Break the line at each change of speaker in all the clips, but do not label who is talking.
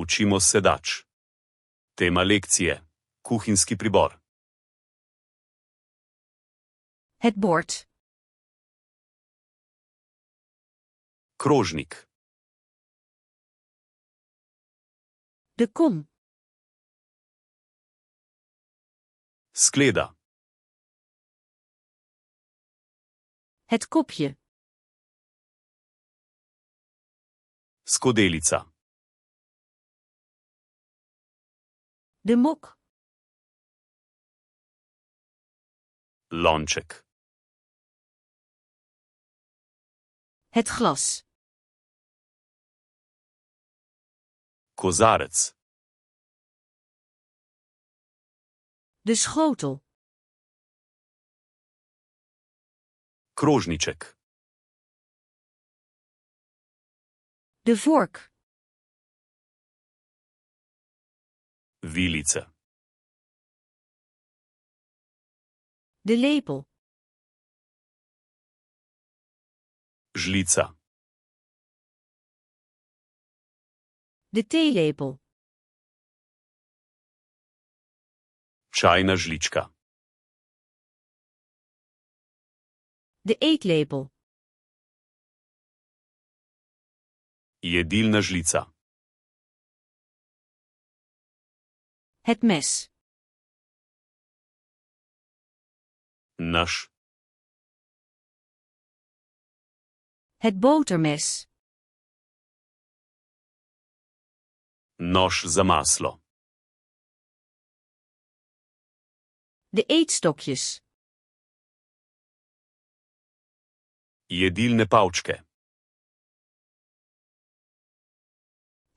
Učimo sedač. Tema lekcije: kuhinjski pribor.
Het bord.
Krožnik.
De kom.
Skleda.
Het kopje.
Skodelica.
De mok.
Lonček.
Het glas.
Kozarec.
De schotel.
Krožniček.
De vork.
Vilice.
De lepel.
Žlica.
De theelepel.
Čajna žlička.
De eetlepel.
Jedilna žlica.
Het mes.
Nož.
Het botermes.
Nož za maslo.
De eetstokjes.
Jedilne palčke.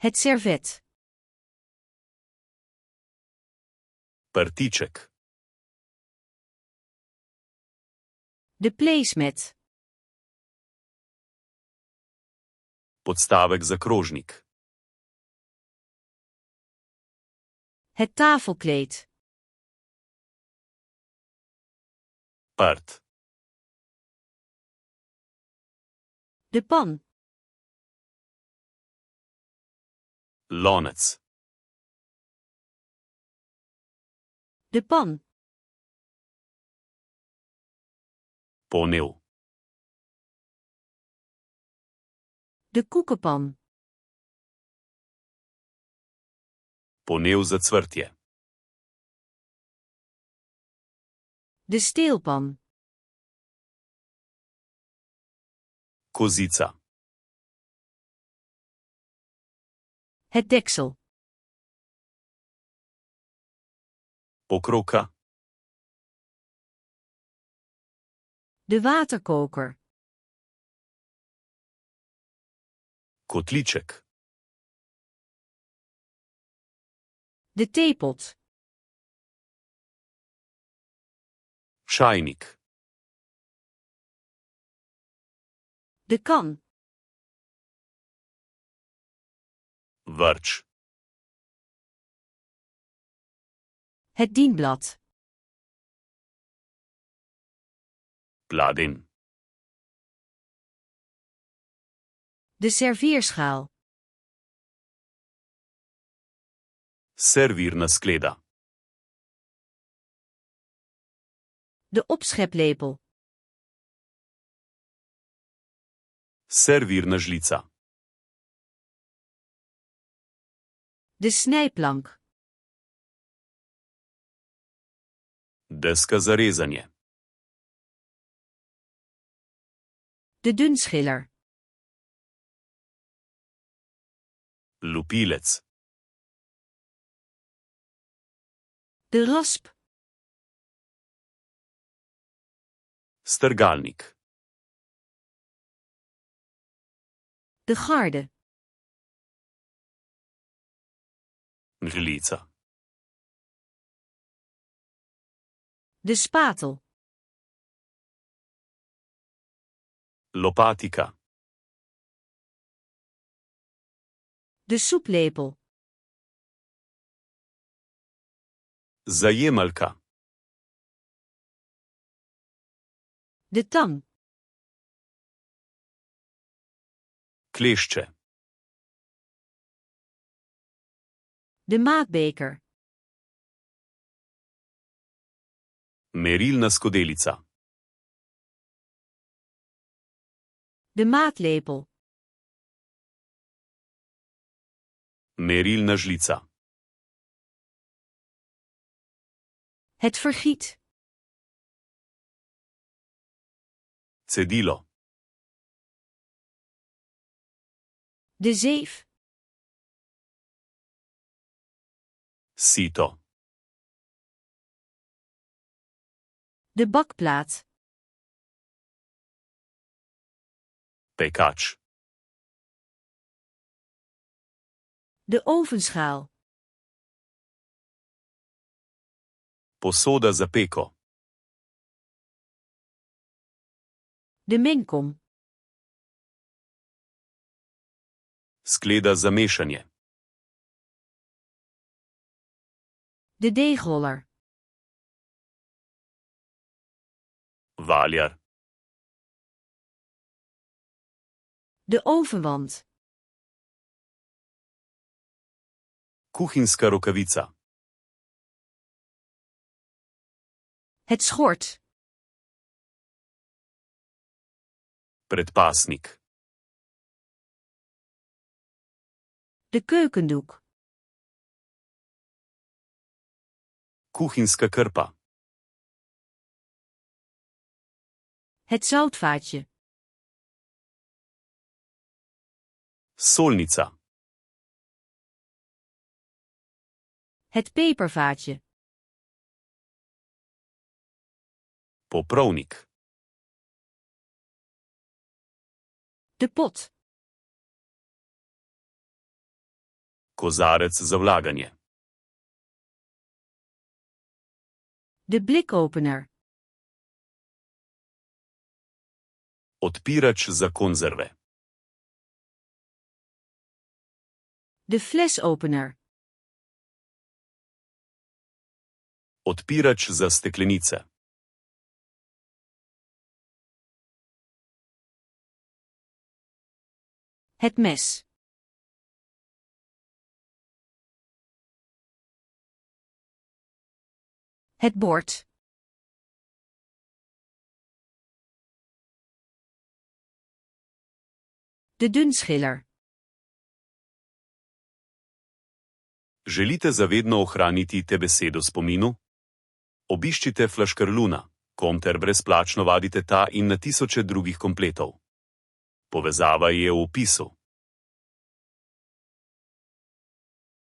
Het servet.
Prtiček.
De placemat.
Podstavek za krožnik.
Het tafelkleed.
Prt.
De pan.
Lonec.
De pan.
Ponev.
De koekenpan.
Ponev za cvrtje.
De steelpan.
Kozica.
Het deksel.
Pokroka.
De waterkoker.
Kotliček.
De theepot.
Čajnik.
De kan.
Vrč.
Het dienblad.
Pladenj.
De serveerschaal.
Servirna skleda.
De opscheplepel.
Servirna žlica.
De snijplank.
Deska za rezanje.
De dunschiller.
Lupilec.
De rasp.
Strgalnik.
De garde.
Žlica.
De spatel.
Lopatika.
De soeplepel.
Zajemalka.
De tang.
Klešče.
De maatbeker.
Merilna skodelica.
De maatlepel.
Merilna žlica.
Het vergiet.
Cedilo.
De zeef.
Sito.
De bakplaat.
Pekač.
De ovenschaal.
Posoda za peko.
De mengkom.
Skleda za mešanje.
De deegroller.
Valjar.
De ovenwand.
Kuhinjska rokavica.
Het schort.
Predpasnik.
De keukendoek.
Kuhinjska krpa.
Het zoutvaatje.
Solnica.
Het pepervaatje.
Poprovnik.
De pot.
Kozarec za vlaganje.
De blikopener.
Odpirač za konzerve.
De flesopener.
Odpirač za steklenice.
Het mes. Het bord. De dunschiller.
Želite zavedno ohraniti te besede v spominu? Obiščite Flaškarluna, kom ter brezplačno vadite ta in na tisoče drugih kompletov. Povezava je v opisu.